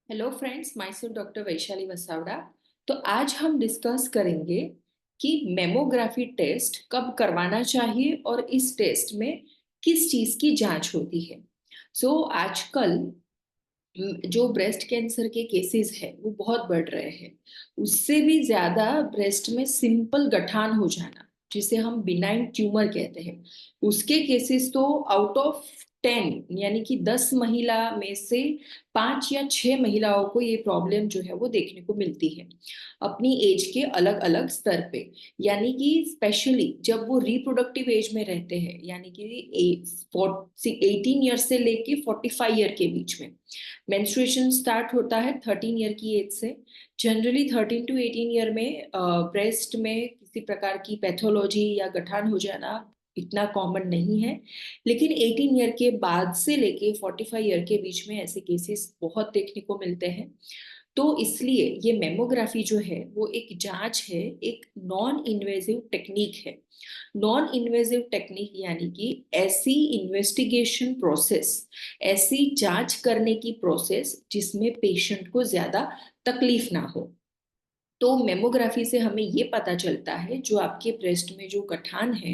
Hello friends, my self doctor Vaishali Vasavada. तो आज हम डिस्कस करेंगे कि मेमोग्राफी टेस्ट कब करवाना चाहिए और इस टेस्ट में किस चीज़ की जांच होती है। आजकल जो ब्रेस्ट कैंसर के केसेस है वो बहुत बढ़ रहे हैं। उससे भी ज्यादा ब्रेस्ट में सिंपल गठान हो जाना, जिसे हम बिनाइन ट्यूमर कहते हैं, उसके केसेस तो आउट ऑफ 10 यानी कि 10 महिला में से 5 या 6 महिलाओं को ये प्रॉब्लम जो है वो देखने को मिलती है अपनी एज के अलग अलग स्तर पे। यानी कि स्पेशली जब वो रिप्रोडक्टिव एज में रहते हैं, यानी कि 18 ईयर से लेके 45 ईयर के बीच में मेंस्ट्रुएशन स्टार्ट होता है 13 ईयर की एज से। जनरली 13 to 18 ईयर में ब्रेस्ट में किसी प्रकार की पैथोलॉजी या गठान हो जाना इतना कॉमन नहीं है, लेकिन 18 ईयर के बाद से लेके 45 ईयर के बीच में ऐसे केसेस बहुत देखने को मिलते हैं। तो इसलिए ये मेमोग्राफी जो है वो एक जांच है, एक नॉन इन्वेजिव टेक्निक है। नॉन इन्वेजिव टेक्निक यानी कि ऐसी इन्वेस्टिगेशन प्रोसेस, ऐसी जांच करने की प्रोसेस जिसमें पेशेंट को ज्यादा तकलीफ ना हो। तो मेमोग्राफी से हमें ये पता चलता है जो आपके ब्रेस्ट में जो गठान है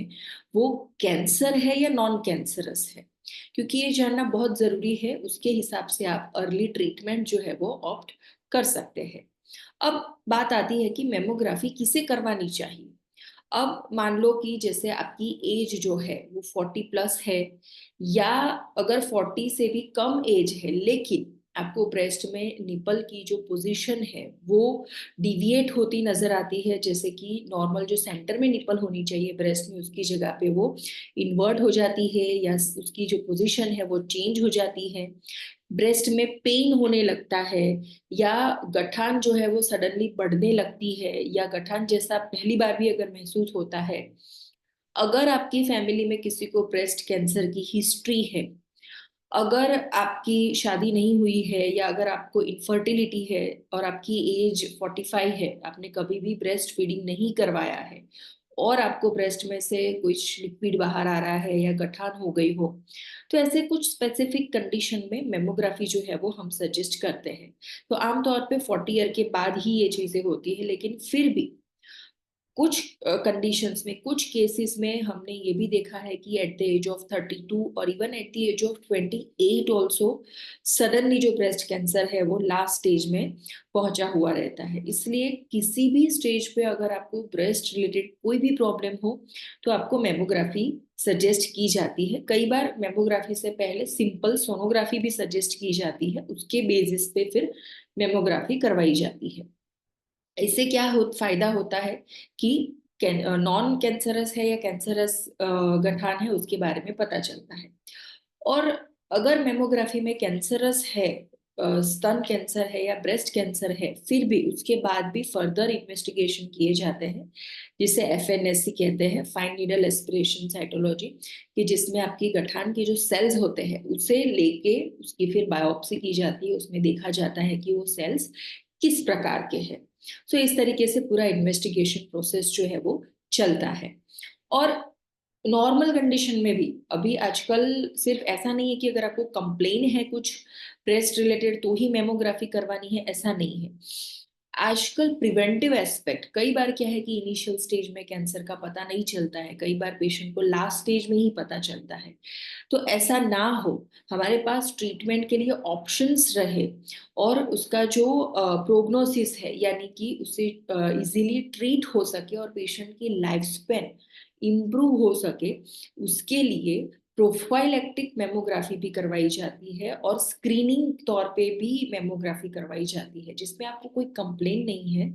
वो कैंसर है या नॉन कैंसरस है। क्योंकि ये जानना बहुत जरूरी है, उसके हिसाब से आप अर्ली ट्रीटमेंट जो है वो ऑप्ट कर सकते हैं। अब बात आती है कि मेमोग्राफी किसे करवानी चाहिए। अब मान लो कि जैसे आपकी एज जो है वो 40 प्लस है, या अगर 40 से भी कम एज है लेकिन आपको ब्रेस्ट में निपल की जो पोजीशन है वो डिविएट होती नजर आती है, जैसे कि नॉर्मल जो सेंटर में निपल होनी चाहिए ब्रेस्ट में उसकी जगह पे वो इन्वर्ट हो जाती है, या उसकी जो पोजीशन है वो चेंज हो जाती है, ब्रेस्ट में पेन होने लगता है, या गठान जो है वो सडनली बढ़ने लगती है, या गठान जैसा पहली बार भी अगर महसूस होता है। अगर आपकी फैमिली में किसी को ब्रेस्ट कैंसर की हिस्ट्री है, अगर आपकी शादी नहीं हुई है, या अगर आपको इनफर्टिलिटी है और आपकी एज 45 है, आपने कभी भी ब्रेस्ट फीडिंग नहीं करवाया है और आपको ब्रेस्ट में से कुछ लिक्विड बाहर आ रहा है या गठान हो गई हो, तो ऐसे कुछ स्पेसिफिक कंडीशन में मेमोग्राफी जो है वो हम सजेस्ट करते हैं। तो आमतौर पे 40 ईयर के बाद ही ये चीजें होती है, लेकिन फिर भी कुछ कंडीशंस में, कुछ केसेस में हमने ये भी देखा है कि एट द एज ऑफ 32 और even at the age of 28 also suddenly जो ब्रेस्ट कैंसर है वो लास्ट स्टेज में पहुंचा हुआ रहता है। इसलिए किसी भी स्टेज पे अगर आपको ब्रेस्ट रिलेटेड कोई भी प्रॉब्लम हो तो आपको मेमोग्राफी सजेस्ट की जाती है। कई बार मेमोग्राफी से पहले सिंपल सोनोग्राफी भी सजेस्ट की जाती है, उसके बेसिस पे फिर मेमोग्राफी करवाई जाती है। इससे क्या फायदा होता है कि नॉन कैंसरस है या कैंसरस गठान है उसके बारे में पता चलता है। और अगर मेमोग्राफी में कैंसरस है, स्तन कैंसर है या ब्रेस्ट कैंसर है, फिर भी उसके बाद भी फर्दर इन्वेस्टिगेशन किए जाते हैं, जिसे एफएनएससी कहते हैं, फाइन नीडल एस्पिरेशन साइटोलॉजी, कि जिसमें आपकी गठान के जो सेल्स होते हैं उसे लेके उसकी फिर बायोप्सी की जाती है, उसमें देखा जाता है कि वो सेल्स किस प्रकार के हैं। इस तरीके से पूरा इन्वेस्टिगेशन प्रोसेस जो है वो चलता है। और नॉर्मल कंडीशन में भी अभी आजकल सिर्फ ऐसा नहीं है कि अगर आपको कंप्लेन है कुछ ब्रेस्ट रिलेटेड तो ही मेमोग्राफी करवानी है, ऐसा नहीं है। आजकल प्रिवेंटिव एस्पेक्ट, कई बार क्या है कि इनिशियल स्टेज में कैंसर का पता नहीं चलता है, कई बार पेशेंट को लास्ट स्टेज में ही पता चलता है। तो ऐसा ना हो, हमारे पास ट्रीटमेंट के लिए ऑप्शंस रहे और उसका जो प्रोग्नोसिस है यानी कि उसे इजीली ट्रीट हो सके और पेशेंट की लाइफ स्पेन इम्प्रूव हो सके, उसके लिए प्रोफाइलेक्टिक मेमोग्राफी भी करवाई जाती है और स्क्रीनिंग तौर पे भी मेमोग्राफी करवाई जाती है, जिसमें आपको कोई कंप्लेन नहीं है।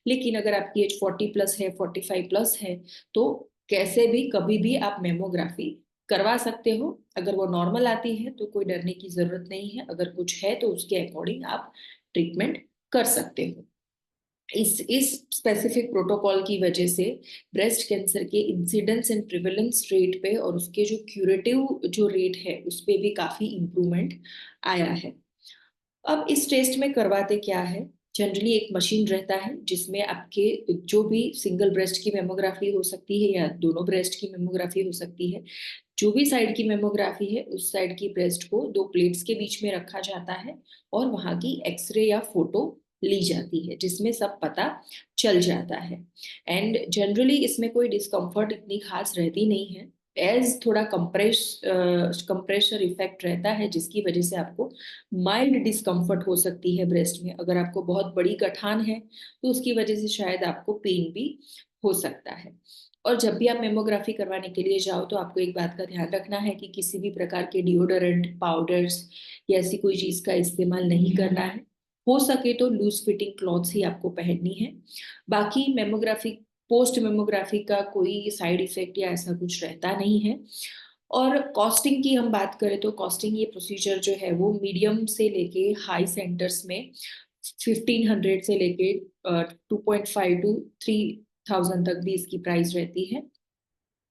लेकिन अगर आपकी एज 40 प्लस है, 45 प्लस है, तो कैसे भी कभी भी आप मेमोग्राफी करवा सकते हो। अगर वो नॉर्मल आती है तो कोई डरने की जरूरत नहीं है, अगर कुछ है तो उसके अकॉर्डिंग आप ट्रीटमेंट कर सकते हो। इस स्पेसिफिक प्रोटोकॉल की वजह से ब्रेस्ट कैंसर के इंसिडेंस एंड प्रिवेलेंस रेट पे और उसके जो क्यूरेटिव जो रेट है उस पे भी काफी इम्प्रूवमेंट आया है। अब इस टेस्ट में करवाते क्या है, जनरली एक मशीन रहता है जिसमें आपके जो भी सिंगल ब्रेस्ट की मेमोग्राफी हो सकती है या दोनों ब्रेस्ट की मेमोग्राफी हो सकती है, जो भी साइड की मेमोग्राफी है उस साइड की ब्रेस्ट को दो प्लेट्स के बीच में रखा जाता है और वहां की एक्सरे या फोटो ली जाती है जिसमें सब पता चल जाता है। एंड जनरली इसमें कोई डिस्कम्फर्ट इतनी खास रहती नहीं है, एज थोड़ा कंप्रेशर इफेक्ट रहता है जिसकी वजह से आपको माइल्ड डिस्कम्फर्ट हो सकती है ब्रेस्ट में। अगर आपको बहुत बड़ी गठान है तो उसकी वजह से शायद आपको पेन भी हो सकता है। और जब भी आप मेमोग्राफी करवाने के लिए जाओ तो आपको एक बात का ध्यान रखना है कि किसी भी प्रकार के डिओडोरेंट पाउडर्स या ऐसी कोई चीज का इस्तेमाल नहीं करना है। हो सके तो लूज फिटिंग क्लॉथ्स ही आपको पहननी है। बाकी मेमोग्राफी, पोस्ट मेमोग्राफी का कोई साइड इफेक्ट या ऐसा कुछ रहता नहीं है। और कॉस्टिंग की हम बात करें तो कॉस्टिंग, ये प्रोसीजर जो है वो मीडियम से लेके हाई सेंटर्स में 1500 से लेके 2.5 to 3,000 तक भी इसकी प्राइस रहती है।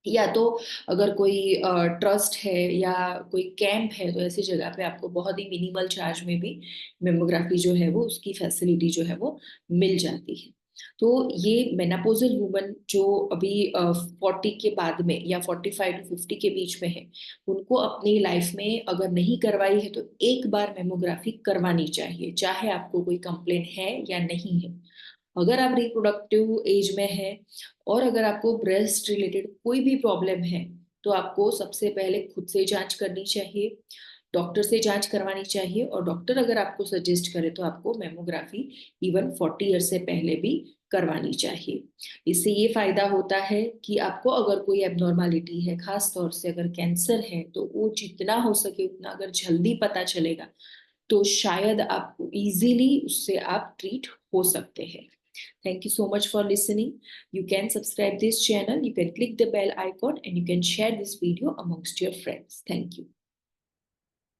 या तो अगर कोई ट्रस्ट है या कोई कैंप है तो ऐसी जगह पे आपको बहुत ही मिनिमल चार्ज में भी मेमोग्राफी जो है वो उसकी फैसिलिटी जो है वो मिल जाती है। तो ये मेनापोजल वुमन जो अभी 40 के बाद में या 45 to 50 के बीच में है, उनको अपनी लाइफ में अगर नहीं करवाई है तो एक बार मेमोग्राफी करवानी चाहिए, चाहे आपको कोई कंप्लेन है या नहीं है। अगर आप रिप्रोडक्टिव एज में है और अगर आपको ब्रेस्ट रिलेटेड कोई भी प्रॉब्लम है तो आपको सबसे पहले खुद से जांच करनी चाहिए, डॉक्टर से जांच करवानी चाहिए। और डॉक्टर अगर आपको सजेस्ट करे तो आपको मेमोग्राफी इवन 40 ईयर से पहले भी करवानी चाहिए। इससे ये फायदा होता है कि आपको अगर कोई एबनॉर्मालिटी है, खास तौर से अगर कैंसर है, तो वो जितना हो सके उतना अगर जल्दी पता चलेगा तो शायद आपको इजीली उससे आप ट्रीट हो सकते हैं। Thank you so much for listening. You can subscribe this channel, you can click the bell icon and you can share this video amongst your friends. Thank you.